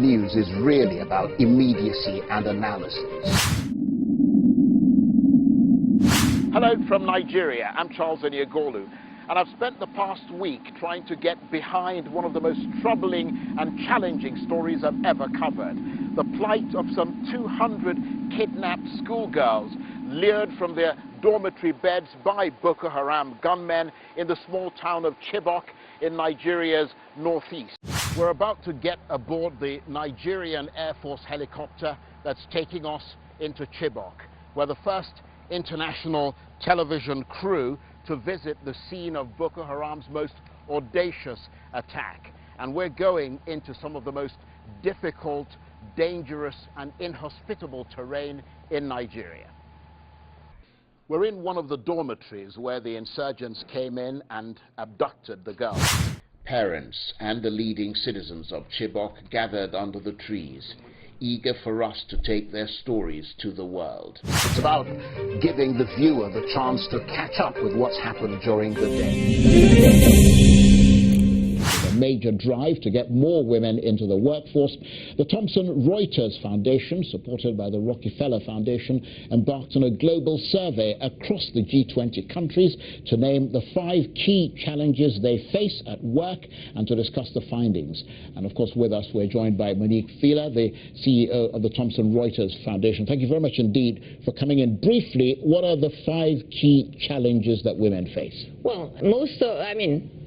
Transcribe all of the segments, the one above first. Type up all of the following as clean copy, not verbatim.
news is really about immediacy and analysis. Hello from Nigeria. I'm Charles Aniagolu, and I've spent the past week trying to get behind one of the most troubling and challenging stories I've ever covered. The plight of some 200 kidnapped schoolgirls lured from their dormitory beds by Boko Haram gunmen in the small town of Chibok in Nigeria's northeast. We're about to get aboard the Nigerian Air Force helicopter that's taking us into Chibok, where the first international television crew to visit the scene of Boko Haram's most audacious attack. And we're going into some of the most difficult, dangerous and inhospitable terrain in Nigeria. We're in one of the dormitories where the insurgents came in and abducted the girls. Parents and the leading citizens of Chibok gathered under the trees, eager for us to take their stories to the world. It's about giving the viewer the chance to catch up with what's happened during the day. A major drive to get more women into the workforce, the Thomson Reuters Foundation, supported by the Rockefeller Foundation, embarked on a global survey across the G20 countries to name the 5 key challenges they face at work and to discuss the findings. And of course, with us, we're joined by Monique Fieler, the CEO of the Thomson Reuters Foundation. Thank you very much indeed for coming in. Briefly, what are the 5 key challenges that women face? Well,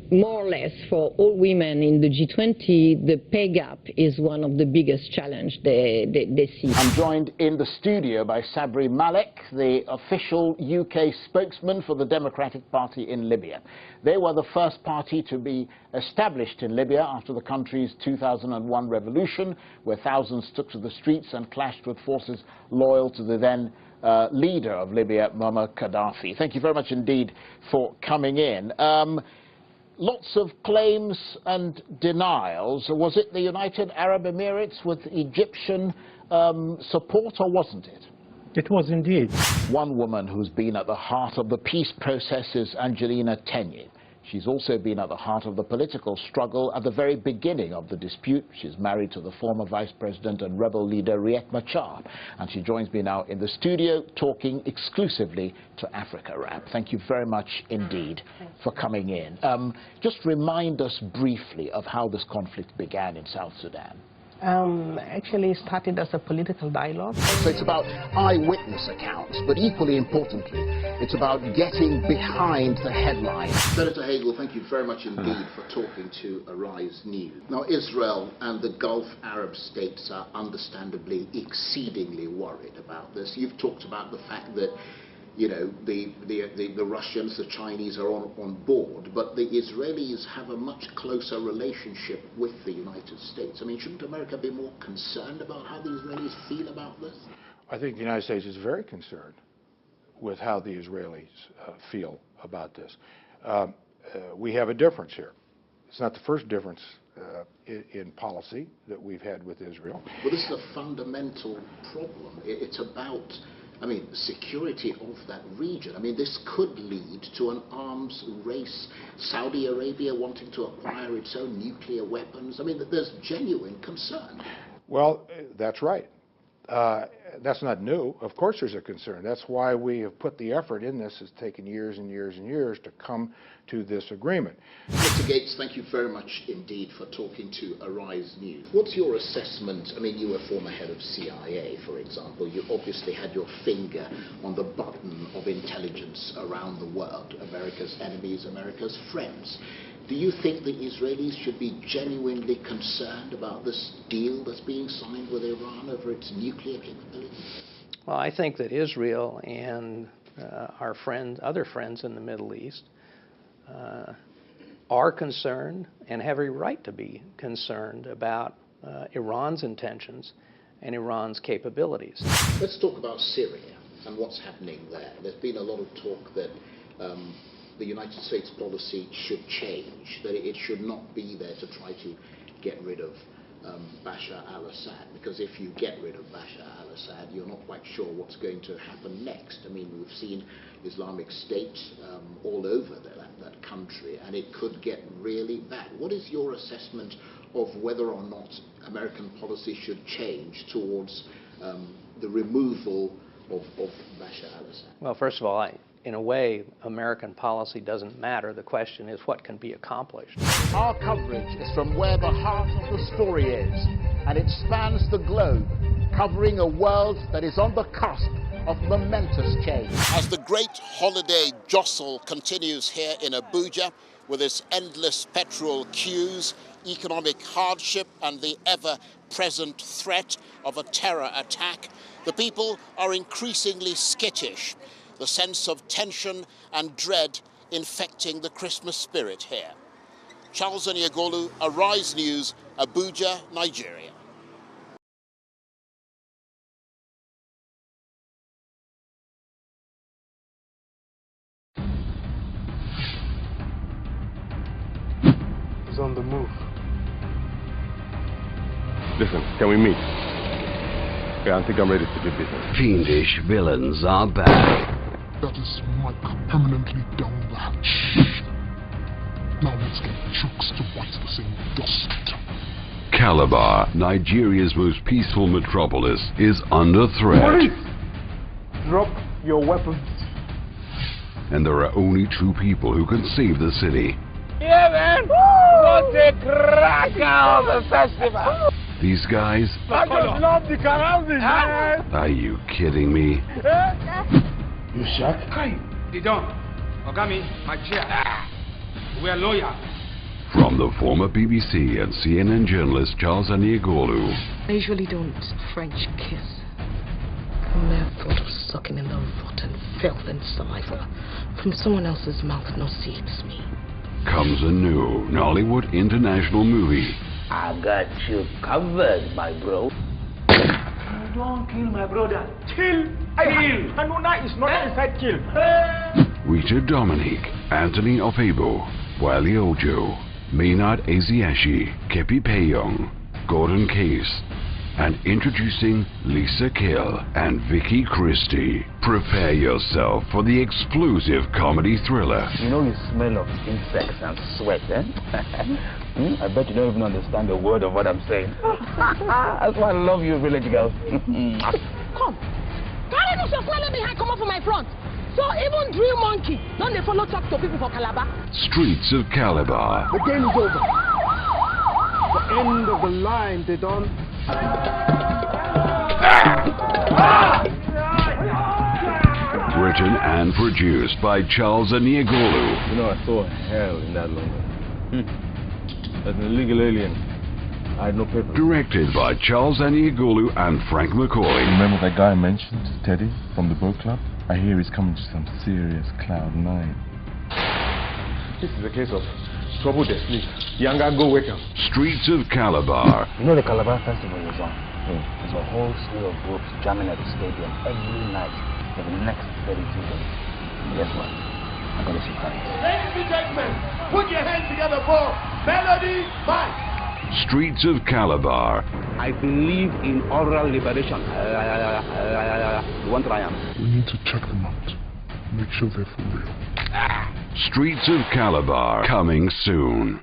more or less for all women in the G20, the pay gap is one of the biggest challenges they see. I'm joined in the studio by Sabri Malek, the official UK spokesman for the Democratic Party in Libya. They were the first party to be established in Libya after the country's 2001 revolution, where thousands took to the streets and clashed with forces loyal to the then leader of Libya, Muammar Gaddafi. Thank you very much indeed for coming in. Lots of claims and denials. Was it the United Arab Emirates with Egyptian support, or wasn't it? It was indeed. One woman who's been at the heart of the peace process is Angelina Tenye. She's also been at the heart of the political struggle at the very beginning of the dispute. She's married to the former Vice President and rebel leader Riek Machar. And she joins me now in the studio talking exclusively to Africa Wrap. Thank you very much indeed for coming in. Just remind us briefly of how this conflict began in South Sudan. Actually started as a political dialogue. So it's about eyewitness accounts, but equally importantly, it's about getting behind the headlines. Senator Hagel, thank you very much indeed for talking to Arise News. Now, Israel and the Gulf Arab states are understandably exceedingly worried about this. You've talked about the fact that, you know, the Russians, the Chinese are on board, but the Israelis have a much closer relationship with the United States. I mean, shouldn't America be more concerned about how the Israelis feel about this? I think the United States is very concerned with how the Israelis feel about this. We have a difference here. It's not the first difference in policy that we've had with Israel. Well, this is a fundamental problem. It's about, I mean, security of that region. I mean, this could lead to an arms race. Saudi Arabia wanting to acquire its own nuclear weapons. I mean, there's genuine concern. Well, that's right. That's not new. Of course there's a concern. That's why we have put the effort in this. It's taken years and years and years to come to this agreement. Mr. Gates, thank you very much indeed for talking to Arise News. What's your assessment? I mean, you were former head of CIA, for example. You obviously had your finger on the button of intelligence around the world. America's enemies, America's friends. Do you think the Israelis should be genuinely concerned about this deal that's being signed with Iran over its nuclear capabilities? Well, I think that Israel and our other friends in the Middle East are concerned and have a right to be concerned about Iran's intentions and Iran's capabilities. Let's talk about Syria and what's happening there. There's been a lot of talk that the United States policy should change, that it should not be there to try to get rid of Bashar al-Assad, because if you get rid of Bashar al-Assad, you're not quite sure what's going to happen next. I mean, we've seen Islamic State all over that country, and it could get really bad. What is your assessment of whether or not American policy should change towards the removal of Bashar al-Assad? Well, first of all, in a way, American policy doesn't matter. The question is what can be accomplished. Our coverage is from where the heart of the story is, and it spans the globe, covering a world that is on the cusp of momentous change. As the great holiday jostle continues here in Abuja, with its endless petrol queues, economic hardship, and the ever-present threat of a terror attack, the people are increasingly skittish, the sense of tension and dread infecting the Christmas spirit here. Charles Aniagolu, Arise News, Abuja, Nigeria. He's on the move. Listen, can we meet? Yeah, I think I'm ready to do business. Fiendish villains are back. That is Mike permanently down the hatch. Now let's get Chooks to wipe the same dust. Calabar, Nigeria's most peaceful metropolis, is under threat. Police! Drop your weapons. And there are only two people who can save the city. Yeah, man! What a cracker of a festival! These guys? I just love the carousing, man! Are you kidding me? You shot? Kai, they don't. Ogami, my chair. We're loyal. From the former BBC and CNN journalist Charles Aniagolu. I usually don't French kiss. The mere thought of sucking in the rotten filth and saliva from someone else's mouth nauseates me. Comes a new Nollywood international movie. I got you covered, my bro. Don't kill my brother. Kill! Hanuna is not inside kill. Rita Dominique, Anthony Ofebo, Wale Ojo, Maynard Eziashi, Kepi Payong, Gordon Case, and introducing Lisa Kill and Vicky Christie. Prepare yourself for the explosive comedy thriller. You know you smell of insects and sweat, eh? I bet you don't even understand a word of what I'm saying. That's why I love you, village girls. Come. Carry this your swelling behind, come up from my front. So even Dream Monkey, don't they follow talk to people for Calabar? Streets of Calabar. The game is over. The end of the line, they don't. Written and produced by Charles Aniagolu. You know, I saw hell in that London. As an illegal alien, I had no paper. Directed by Charles Aniagolu and Frank McCauley. Remember that guy I mentioned, Teddy, from the boat club? I hear he's coming to some serious cloud nine. This is a case of trouble they sleep. Younger, go wake up. Streets of Calabar. You know the Calabar Festival is on. There's a whole slew of groups jamming at the stadium every night for the next 32 days. And guess what? I'm gonna surprise you. Ladies and gentlemen, put your hands together for Melody Mike. Streets of Calabar. I believe in oral liberation. You want triumph? We need to check them out. Make sure they're for real. Streets of Calabar, coming soon.